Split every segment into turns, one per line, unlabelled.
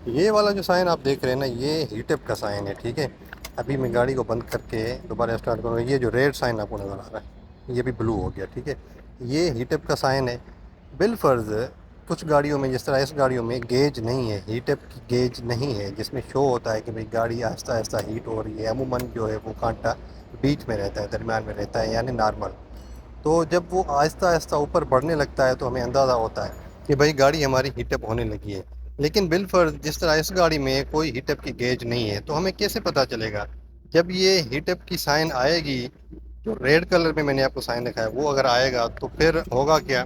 یہ والا جو سائن آپ دیکھ رہے ہیں نا، یہ ہیٹ اپ کا سائن ہے، ٹھیک ہے۔ ابھی میں گاڑی کو بند کر کے دوبارہ اسٹارٹ کروں گا، یہ جو ریڈ سائن آپ کو نظر آ رہا ہے یہ بھی بلو ہو گیا، ٹھیک ہے۔ یہ ہیٹ اپ کا سائن ہے۔ بالفرض کچھ گاڑیوں میں، جس طرح اس گاڑیوں میں گیج نہیں ہے، ہیٹ اپ کی گیج نہیں ہے، جس میں شو ہوتا ہے کہ بھئی گاڑی آہستہ آہستہ ہیٹ ہو رہی ہے، عموماً جو ہے وہ کانٹا بیچ میں رہتا ہے، درمیان میں رہتا ہے، یعنی نارمل۔ تو جب وہ آہستہ آہستہ اوپر بڑھنے لگتا ہے تو ہمیں اندازہ ہوتا ہے کہ بھئی گاڑی ہماری ہیٹ اپ ہونے لگی ہے۔ لیکن بالفرض جس طرح اس گاڑی میں کوئی ہیٹ اپ کی گیج نہیں ہے، تو ہمیں کیسے پتہ چلے گا؟ جب یہ ہیٹ اپ کی سائن آئے گی، جو ریڈ کلر میں نے آپ کو سائن دکھایا وہ اگر آئے گا تو پھر ہوگا کیا؟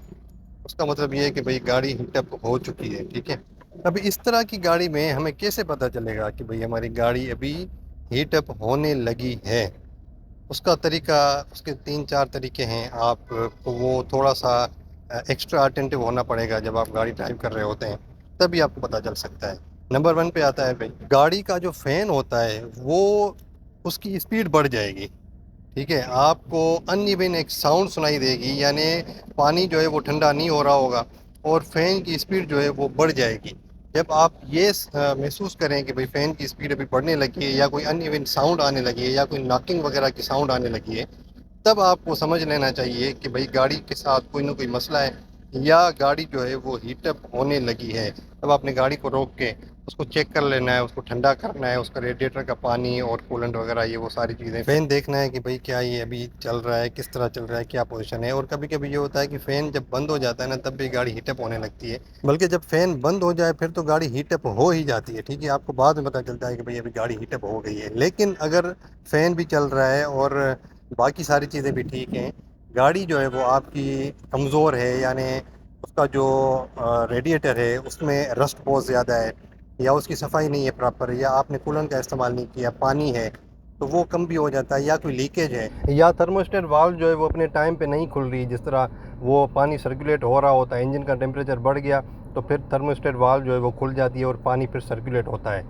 اس کا مطلب یہ ہے کہ بھئی گاڑی ہیٹ اپ ہو چکی ہے، ٹھیک ہے۔ اب اس طرح کی گاڑی میں ہمیں کیسے پتہ چلے گا کہ بھئی ہماری گاڑی ابھی ہیٹ اپ ہونے لگی ہے؟ اس کا طریقہ، اس کے 3-4 طریقے ہیں۔ آپ کو وہ تھوڑا سا ایکسٹرا اٹینٹو ہونا پڑے گا جب آپ گاڑی ڈرائیو کر رہے ہوتے ہیں، تبھی آپ کو پتہ چل سکتا ہے۔ نمبر 1 پہ آتا ہے بھئی گاڑی کا جو فین ہوتا ہے وہ، اس کی اسپیڈ بڑھ جائے گی، ٹھیک ہے۔ آپ کو ان ایون ایک ساؤنڈ سنائی دے گی، یعنی پانی جو ہے وہ ٹھنڈا نہیں ہو رہا ہوگا اور فین کی اسپیڈ جو ہے وہ بڑھ جائے گی۔ جب آپ یہ محسوس کریں کہ بھئی فین کی اسپیڈ ابھی بڑھنے لگی ہے، یا کوئی ان ایون ساؤنڈ آنے لگی ہے، یا کوئی ناکنگ وغیرہ کی ساؤنڈ آنے لگی ہے، تب آپ کو سمجھ لینا چاہیے کہ بھئی گاڑی کے ساتھ کوئی نہ کوئی مسئلہ ہے، یا گاڑی جو ہے وہ ہیٹ اپ ہونے لگی ہے۔ تب آپ نے گاڑی کو روک کے اس کو چیک کر لینا ہے، اس کو ٹھنڈا کرنا ہے، اس کا ریڈیٹر کا پانی اور کولنٹ وغیرہ، یہ وہ ساری چیزیں فین دیکھنا ہے کہ بھئی کیا یہ ابھی چل رہا ہے، کس طرح چل رہا ہے، کیا پوزیشن ہے۔ اور کبھی کبھی یہ ہوتا ہے کہ فین جب بند ہو جاتا ہے نا، تب بھی گاڑی ہیٹ اپ ہونے لگتی ہے، بلکہ جب فین بند ہو جائے پھر تو گاڑی ہیٹ اپ ہو ہی جاتی ہے، ٹھیک ہے۔ آپ کو بعد میں پتہ چلتا ہے کہ بھئی ابھی گاڑی ہیٹ اپ ہو گئی ہے۔ لیکن اگر فین بھی چل رہا ہے اور باقی ساری چیزیں بھی ٹھیک ہیں، گاڑی جو ہے وہ آپ کی کمزور ہے، یعنی اس کا جو ریڈیٹر ہے اس میں رسٹ بہت زیادہ ہے، یا اس کی صفائی نہیں ہے پراپر، یا آپ نے کولنٹ کا استعمال نہیں کیا، پانی ہے تو وہ کم بھی ہو جاتا ہے، یا کوئی لیکیج ہے، یا تھرموسٹیٹ والو جو ہے وہ اپنے ٹائم پہ نہیں کھل رہی، جس طرح وہ پانی سرکولیٹ ہو رہا ہوتا ہے، انجن کا ٹیمپریچر بڑھ گیا تو پھر تھرموسٹیٹ والو جو ہے وہ کھل جاتی ہے اور پانی پھر سرکولیٹ ہوتا ہے۔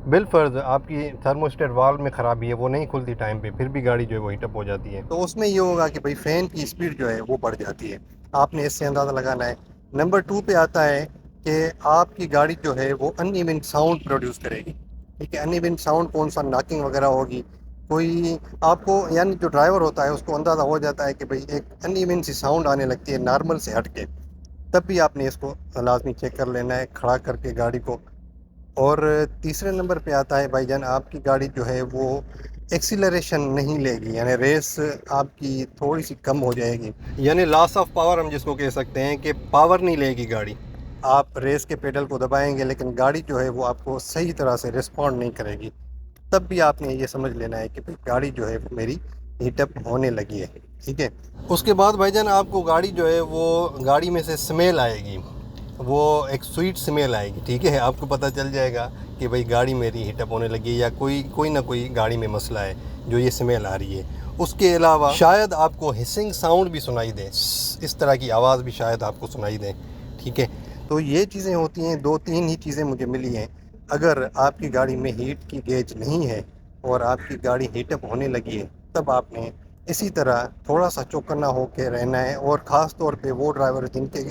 بالفرض آپ کی تھرموسٹیٹ والو میں خرابی ہے، وہ نہیں کھلتی ٹائم پہ، پھر بھی گاڑی جو ہے وہ ہیٹ اپ ہو جاتی ہے، تو اس میں یہ ہوگا کہ بھئی فین کی اسپیڈ جو ہے وہ بڑھ جاتی ہے۔ آپ نے اس سے اندازہ لگانا ہے۔ نمبر 2 پہ آتا ہے کہ آپ کی گاڑی جو ہے وہ ان ایون ساؤنڈ پروڈیوس کرے گی، ٹھیک ہے۔ ان ایون ساؤنڈ کون سا؟ ناکنگ وغیرہ ہوگی کوئی، آپ کو یعنی جو ڈرائیور ہوتا ہے اس کو اندازہ ہو جاتا ہے کہ بھئی ایک ان ایون سی ساؤنڈ آنے لگتی ہے نارمل سے ہٹ کے، تب بھی آپ نے اس کو لازمی چیک کر لینا ہے کھڑا کر کے گاڑی کو۔ اور تیسرے نمبر پہ آتا ہے بھائی جان، آپ کی گاڑی جو ہے وہ ایکسیلریشن نہیں لے گی، یعنی ریس آپ کی تھوڑی سی کم ہو جائے گی، یعنی لاس آف پاور ہم جس کو کہہ سکتے ہیں کہ پاور نہیں لے گی گاڑی۔ آپ ریس کے پیڈل کو دبائیں گے لیکن گاڑی جو ہے وہ آپ کو صحیح طرح سے رسپونڈ نہیں کرے گی، تب بھی آپ نے یہ سمجھ لینا ہے کہ گاڑی جو ہے وہ میری ہیٹ اپ ہونے لگی ہے، ٹھیک ہے۔ اس کے بعد بھائی جان آپ کو گاڑی جو ہے وہ گاڑی میں سے سمیل آئے گی، وہ ایک سویٹ سمیل آئے گی، ٹھیک ہے۔ آپ کو پتہ چل جائے گا کہ بھئی گاڑی میری ہیٹ اپ ہونے لگی ہے، یا کوئی نہ کوئی گاڑی میں مسئلہ ہے جو یہ سمیل آ رہی ہے۔ اس کے علاوہ شاید آپ کو ہسنگ ساؤنڈ بھی سنائی دے، اس طرح کی آواز بھی شاید آپ کو سنائی دے، ٹھیک ہے۔ تو یہ چیزیں ہوتی ہیں، 2-3 ہی چیزیں مجھے ملی ہیں۔ اگر آپ کی گاڑی میں ہیٹ کی گیج نہیں ہے اور آپ کی گاڑی ہیٹ اپ ہونے لگی ہے، تب آپ نے اسی طرح تھوڑا سا چوکنا ہو کے رہنا ہے۔ اور خاص طور پہ وہ ڈرائیور جن کے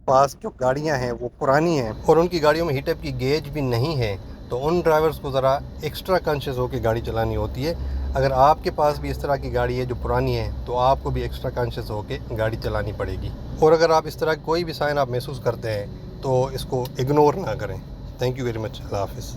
پاس جو گاڑیاں ہیں وہ پرانی ہیں اور ان کی گاڑیوں میں ہیٹ اپ کی گیج بھی نہیں ہے، تو ان ڈرائیورز کو ذرا ایکسٹرا کانشیس ہو کے گاڑی چلانی ہوتی ہے۔ اگر آپ کے پاس بھی اس طرح کی گاڑی ہے جو پرانی ہے، تو آپ کو بھی ایکسٹرا کانشیس ہو کے گاڑی چلانی پڑے گی۔ اور اگر آپ اس طرح کوئی بھی سائن آپ محسوس کرتے ہیں تو اس کو اگنور نہ کریں۔ تھینک یو ویری مچ، اللہ حافظ۔